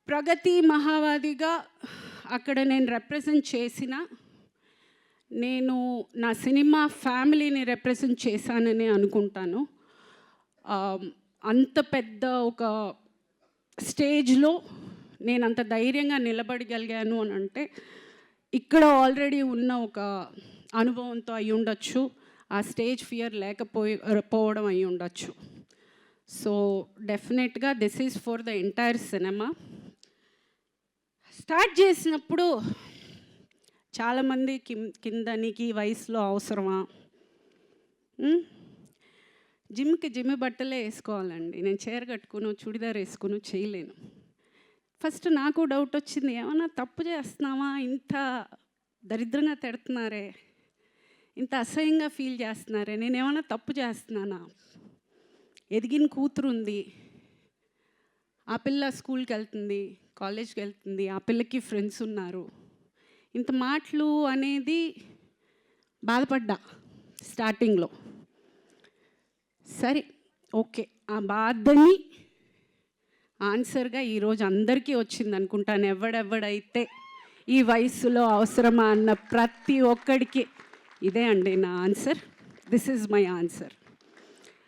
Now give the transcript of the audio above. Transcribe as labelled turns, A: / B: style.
A: ప్రగతి మహావాదిగా అక్కడ నేను రిప్రజెంట్ చేసిన, నేను నా సినిమా ఫ్యామిలీని రిప్రజెంట్ చేశానని అనుకుంటాను. అంత పెద్ద ఒక స్టేజ్లో నేను అంత ధైర్యంగా నిలబడగలిగాను అని అంటే ఇక్కడ ఆల్రెడీ ఉన్న ఒక అనుభవంతో అయి ఉండొచ్చు, ఆ స్టేజ్ ఫియర్ లేకపోవడం అయి ఉండొచ్చు. సో డెఫినెట్గా this is for the entire cinema. Start చేసినప్పుడు చాలామంది కింద నీకు ఈ వయసులో అవసరమా, జిమ్ బట్టలే వేసుకోవాలండి, నేను చీర కట్టుకుని చుడిదార్ వేసుకుని చేయలేను. ఫస్ట్ నాకు డౌట్ వచ్చింది, ఏమన్నా తప్పు చేస్తున్నామా, ఇంత దరిద్రంగా తిడుతున్నారే, ఇంత అసహ్యంగా ఫీల్ చేస్తున్నారే, నేను ఏమన్నా తప్పు చేస్తున్నానా? ఎదిగిన కూతురు ఉంది, ఆ పిల్ల స్కూల్కి వెళ్తుంది, కాలేజ్కి వెళ్తుంది, ఆ పిల్లకి ఫ్రెండ్స్ ఉన్నారు, ఇంత మాటలు అనేది బాధపడ్డా స్టార్టింగ్లో. సరే ఓకే, ఆ బాధని ఆన్సర్గా ఈరోజు అందరికీ వచ్చింది అనుకుంటాను. ఎవడెవడైతే ఈ వయసులో అవసరమా అన్న ప్రతి ఒక్కడికి ఇదే అండి నా answer. This is my answer.